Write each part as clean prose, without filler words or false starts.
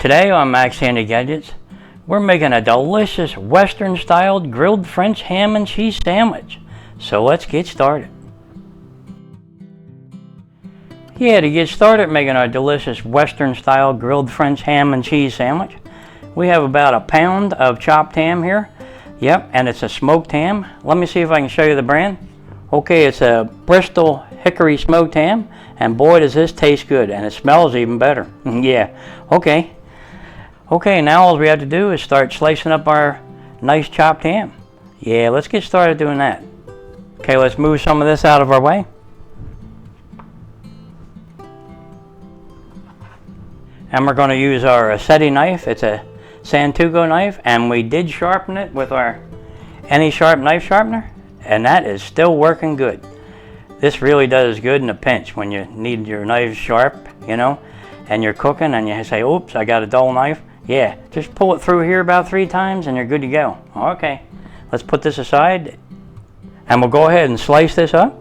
Today on Max Handy Gadgets, we're making a delicious Western-styled grilled French ham and cheese sandwich. So let's get started. Yeah, to get started making our delicious Western-style grilled French ham and cheese sandwich, we have about a pound of chopped ham here. Yep, and it's a smoked ham. Let me see if I can show you the brand. Okay, it's a Bristol hickory smoked ham, and boy does this taste good, and it smells even better. Yeah, okay. Okay, now all we have to do is start slicing up our nice chopped ham. Yeah, let's get started doing that. Okay, let's move some of this out of our way. And we're going to use our aceti knife. It's a Santugo knife, and we did sharpen it with our AnySharp knife sharpener, and that is still working good. This really does good in a pinch when you need your knife sharp, you know, and you're cooking and you say, oops, I got a dull knife. Yeah, just pull it through here about 3 times and you're good to go. Okay, let's put this aside and we'll go ahead and slice this up.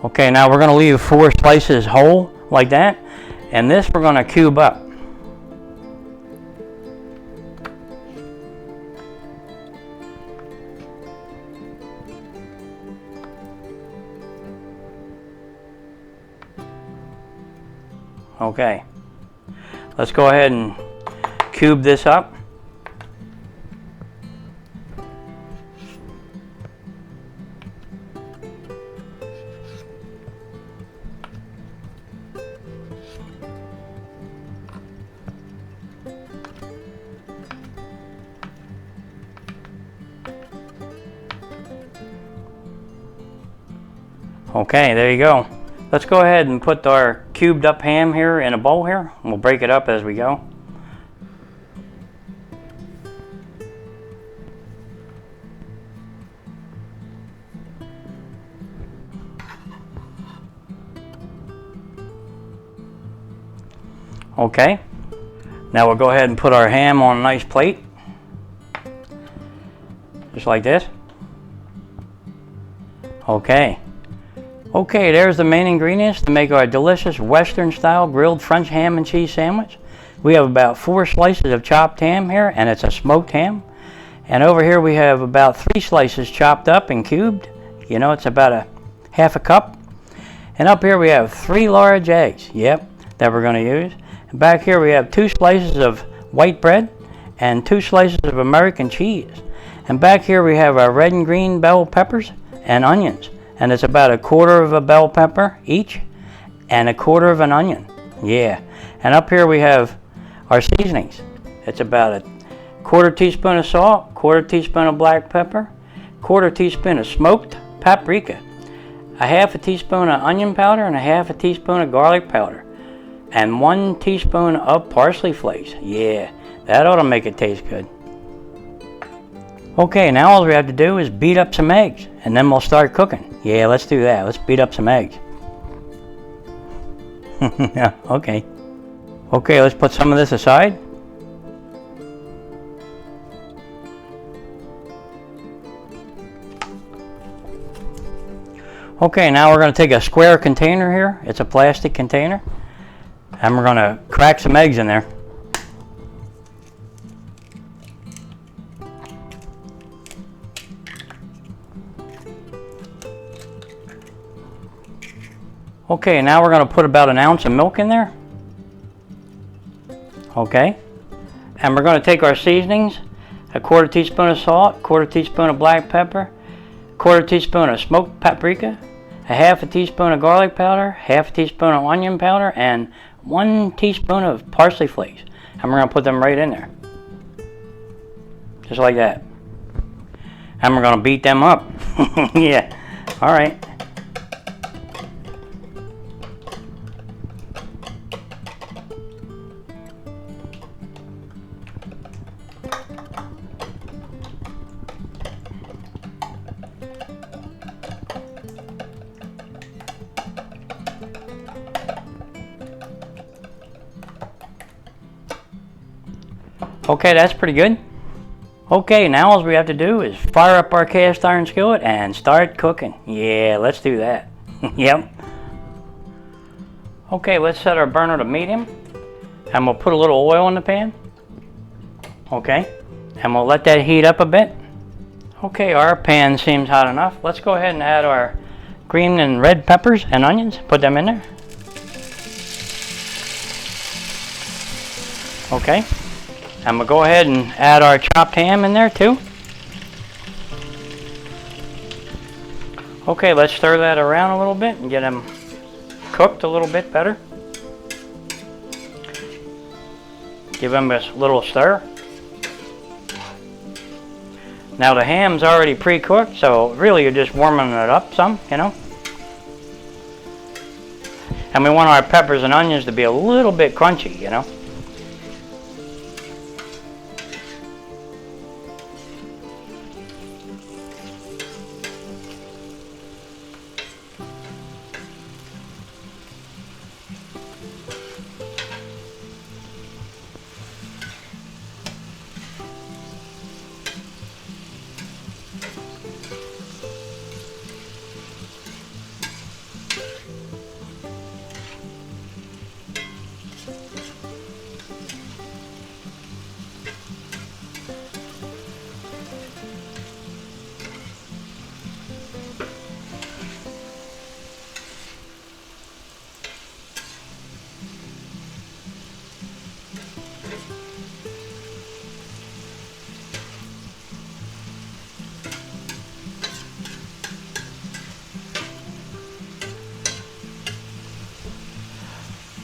Okay, now we're going to leave 4 slices whole like that, and this we're going to cube up. Okay, let's go ahead and cube this up. Okay, there you go. Let's go ahead and put our cubed up ham here in a bowl here. We'll break it up as we go. Okay, now we'll go ahead and put our ham on a nice plate. Just like this. Okay. Okay, there's the main ingredients to make our delicious Western-style grilled French ham and cheese sandwich. We have about 4 slices of chopped ham here, and it's a smoked ham. And over here we have about 3 slices chopped up and cubed. You know, it's about a half a cup. And up here we have 3 large eggs, yep, that we're going to use. And back here we have 2 slices of white bread and 2 slices of American cheese. And back here we have our red and green bell peppers and onions. And it's about 1/4 of a bell pepper each and 1/4 of an onion. Yeah. And up here we have our seasonings. It's about 1/4 teaspoon of salt, 1/4 teaspoon of black pepper, 1/4 teaspoon of smoked paprika, 1/2 teaspoon of onion powder, and 1/2 teaspoon of garlic powder, and 1 teaspoon of parsley flakes. Yeah, that ought to make it taste good. Okay, now all we have to do is beat up some eggs, and then we'll start cooking. Yeah, let's do that. Let's beat up some eggs. Yeah, okay. Okay, let's put some of this aside. Okay, now we're going to take a square container here. It's a plastic container. And we're going to crack some eggs in there. Okay, now we're going to put about 1 ounce of milk in there. Okay. And we're going to take our seasonings, 1/4 teaspoon of salt, 1/4 teaspoon of black pepper, 1/4 teaspoon of smoked paprika, 1/2 teaspoon of garlic powder, 1/2 teaspoon of onion powder, and 1 teaspoon of parsley flakes. And we're going to put them right in there. Just like that. And we're going to beat them up. Yeah. All right. Okay, that's pretty good. Okay, now all we have to do is fire up our cast iron skillet and start cooking. Yeah, let's do that. Yep. Okay, let's set our burner to medium. And we'll put a little oil in the pan. Okay, and we'll let that heat up a bit. Okay, our pan seems hot enough. Let's go ahead and add our green and red peppers and onions. Put them in there. Okay, and we'll go ahead and add our chopped ham in there too. Okay, let's stir that around a little bit and get them cooked a little bit better. Give them a little stir. Now the ham's already pre-cooked, so really you're just warming it up some, you know. And we want our peppers and onions to be a little bit crunchy, you know.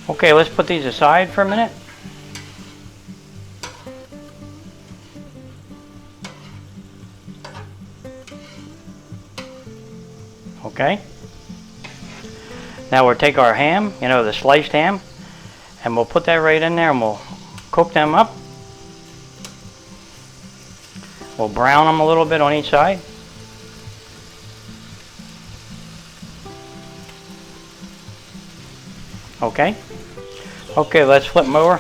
Okay, let's put these aside for a minute. Okay. Now we'll take our ham, you know, the sliced ham, and we'll put that right in there and we'll cook them up. We'll brown them a little bit on each side. Okay. Okay, let's flip them over.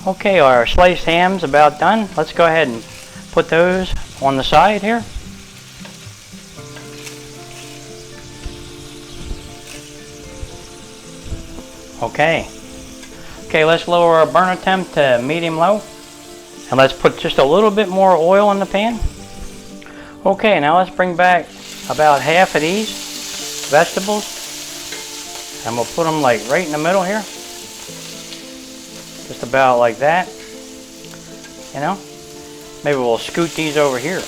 Okay, our sliced ham's about done. Let's go ahead and put those on the side here. Okay. Okay, let's lower our burner temp to medium-low. And let's put just a little bit more oil in the pan. Okay, now let's bring back about half of these vegetables. And we'll put them like right in the middle here. Just about like that. You know? Maybe we'll scoot these over here.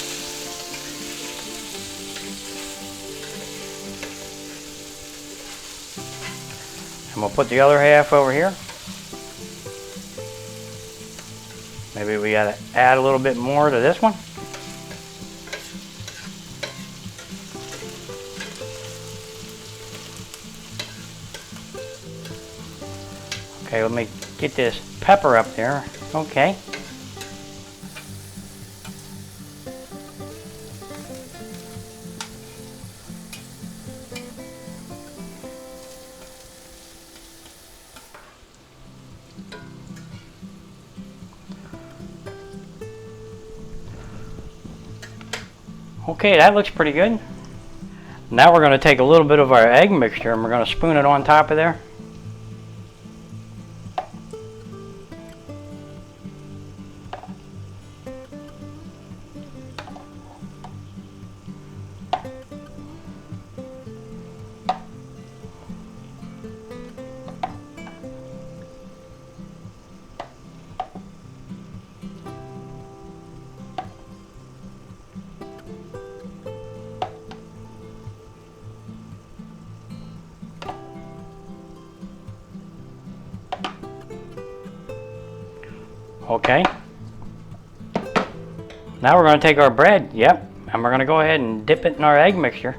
And we'll put the other half over here. Maybe we gotta add a little bit more to this one. Okay, let me get this pepper up there. Okay. Okay, that looks pretty good. Now we're going to take a little bit of our egg mixture and we're going to spoon it on top of there. Okay. Now we're going to take our bread, yep, and we're going to go ahead and dip it in our egg mixture.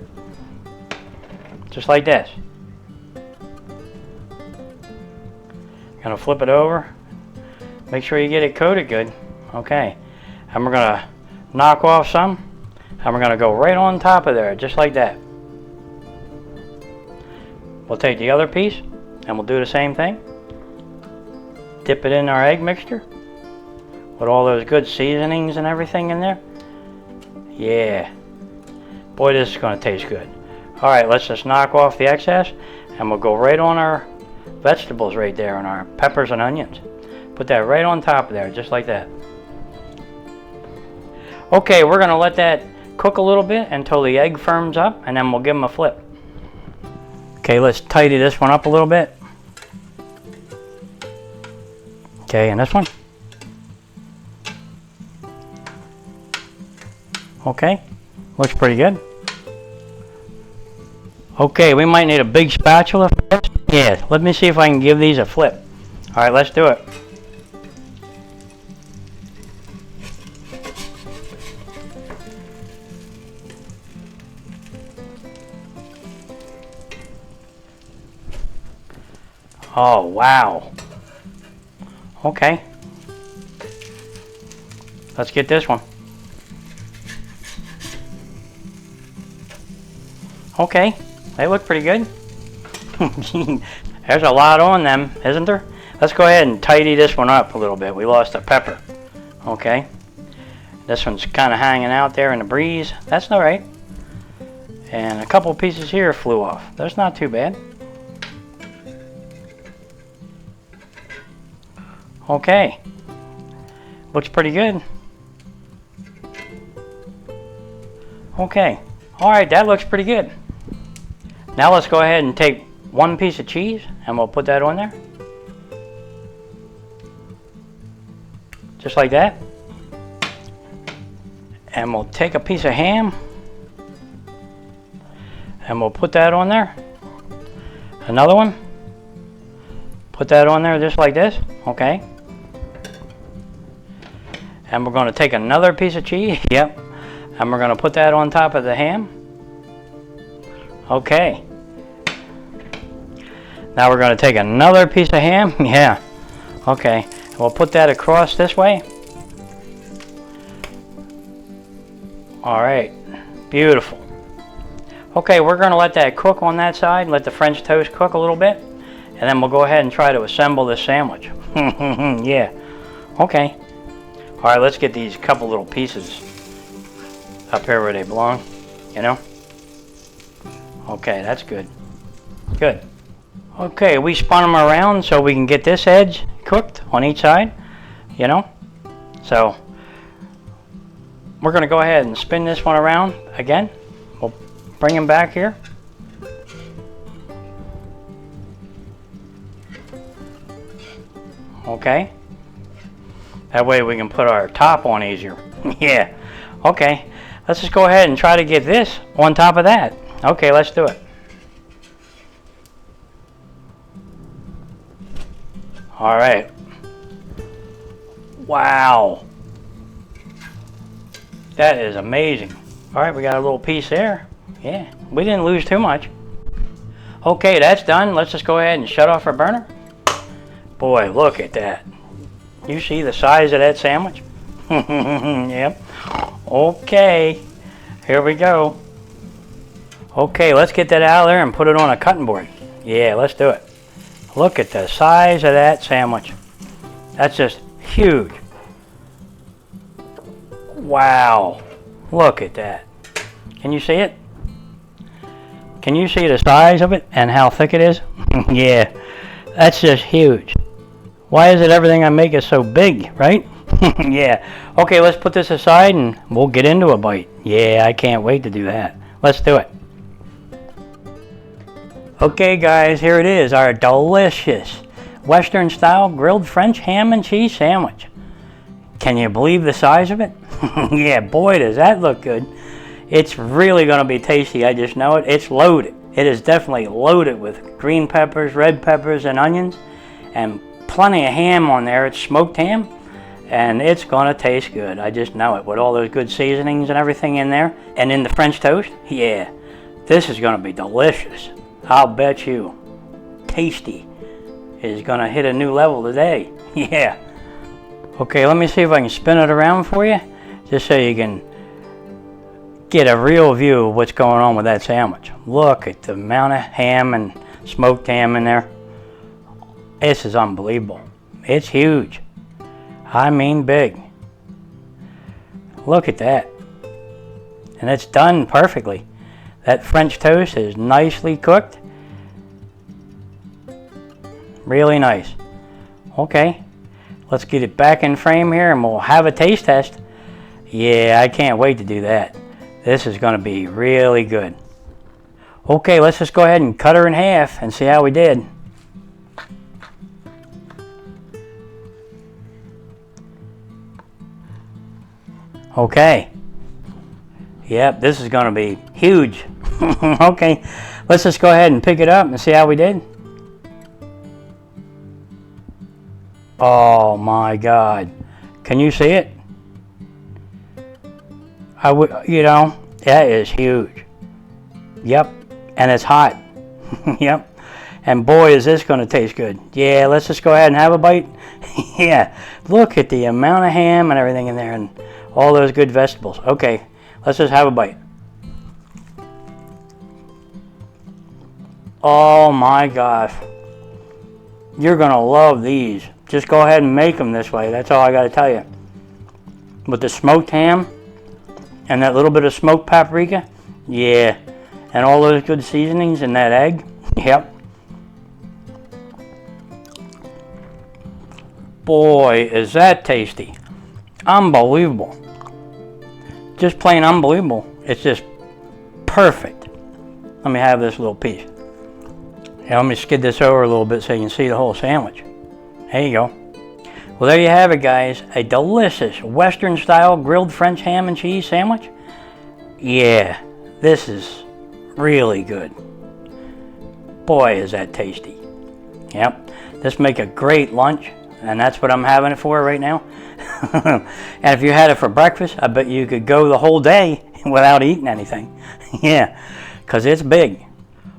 Just like this. Going to flip it over. Make sure you get it coated good. Okay. And we're going to knock off some, and we're going to go right on top of there, just like that. We'll take the other piece, and we'll do the same thing. Dip it in our egg mixture, with all those good seasonings and everything in there. Yeah. Boy, this is going to taste good. Alright, let's just knock off the excess, and we'll go right on our vegetables right there, and our peppers and onions. Put that right on top of there, just like that. Okay, we're going to let that cook a little bit until the egg firms up, and then we'll give them a flip. Okay, let's tidy this one up a little bit. Okay, and this one. Okay, looks pretty good. Okay, we might need a big spatula for this. Yeah, let me see if I can give these a flip. Alright, let's do it. Oh, wow. Okay. Let's get this one. Okay, they look pretty good. There's a lot on them, isn't there? Let's go ahead and tidy this one up a little bit. We lost a pepper. Okay. This one's kind of hanging out there in the breeze. That's all right. And a couple pieces here flew off. That's not too bad. Okay. Looks pretty good. Okay. Alright, that looks pretty good. Now let's go ahead and take one piece of cheese and we'll put that on there. Just like that. And we'll take a piece of ham and we'll put that on there. Another one. Put that on there just like this. Okay. And we're going to take another piece of cheese. Yep. And we're going to put that on top of the ham. Okay. Now we're going to take another piece of ham. Yeah. Okay. We'll put that across this way. Alright. Beautiful. Okay, we're going to let that cook on that side. Let the French toast cook a little bit. And then we'll go ahead and try to assemble this sandwich. Yeah. Okay. Alright, let's get these couple little pieces up here where they belong. You know? Okay, that's good. Good. Okay, we spun them around so we can get this edge cooked on each side. You know? So, we're going to go ahead and spin this one around again. We'll bring them back here. Okay. That way we can put our top on easier. Yeah. Okay. Let's just go ahead and try to get this on top of that. Okay, let's do it. Alright. Wow. That is amazing. Alright, we got a little piece there. Yeah, we didn't lose too much. Okay, that's done. Let's just go ahead and shut off our burner. Boy, look at that. You see the size of that sandwich? Yep. Okay, here we go. Okay, let's get that out of there and put it on a cutting board. Yeah, let's do it. Look at the size of that sandwich. That's just huge. Wow. Look at that. Can you see it? Can you see the size of it and how thick it is? Yeah, that's just huge. Why is it everything I make is so big, right? Yeah. Okay, let's put this aside and we'll get into a bite. Yeah, I can't wait to do that. Let's do it. Okay guys, here it is, our delicious Western style grilled French ham and cheese sandwich. Can you believe the size of it? Yeah, boy does that look good. It's really going to be tasty, I just know it. It's loaded. It is definitely loaded with green peppers, red peppers, and onions. And plenty of ham on there. It's smoked ham. And it's going to taste good. I just know it. With all those good seasonings and everything in there. And in the French toast. Yeah, this is going to be delicious. I'll bet you. Tasty is going to hit a new level today. Yeah. Okay, let me see if I can spin it around for you. just so you can get a real view of what's going on with that sandwich. Look at the amount of ham and smoked ham in there. This is unbelievable. It's huge. I mean big. Look at that. And it's done perfectly. That French toast is nicely cooked. Really nice. Okay, let's get it back in frame here and we'll have a taste test. Yeah, I can't wait to do that. This is going to be really good. Okay, let's just go ahead and cut her in half and see how we did. Okay. Yep, this is going to be huge. Okay, let's just go ahead and pick it up and see how we did. Oh my God. Can you see it? You know, that is huge. Yep, and it's hot. Yep, and boy is this going to taste good. Yeah, let's just go ahead and have a bite. Yeah, look at the amount of ham and everything in there and all those good vegetables. Okay, let's just have a bite. Oh my gosh. You're going to love these. Just go ahead and make them this way. That's all I got to tell you. With the smoked ham and that little bit of smoked paprika. Yeah. And all those good seasonings and that egg. Yep. Boy, is that tasty. Unbelievable. Just plain unbelievable. It's just perfect. Let me have this little piece. Yeah, let me skid this over a little bit so you can see the whole sandwich. There you go. Well, there you have it, guys. A delicious Western-style grilled French ham and cheese sandwich. Yeah, this is really good. Boy, is that tasty. Yep, this make a great lunch, and that's what I'm having it for right now. And if you had it for breakfast, I bet you could go the whole day without eating anything. Yeah, because it's big.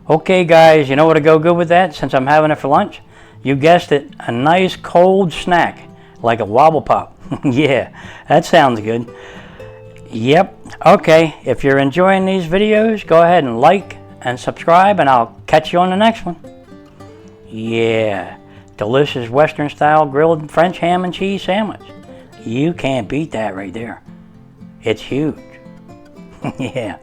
Okay, guys, you know what to go good with that since I'm having it for lunch? You guessed it, a nice cold snack, like a wobble pop. Yeah, that sounds good. Yep, okay, if you're enjoying these videos, go ahead and like and subscribe, and I'll catch you on the next one. Yeah, delicious Western-style grilled French ham and cheese sandwich. You can't beat that right there. It's huge. Yeah.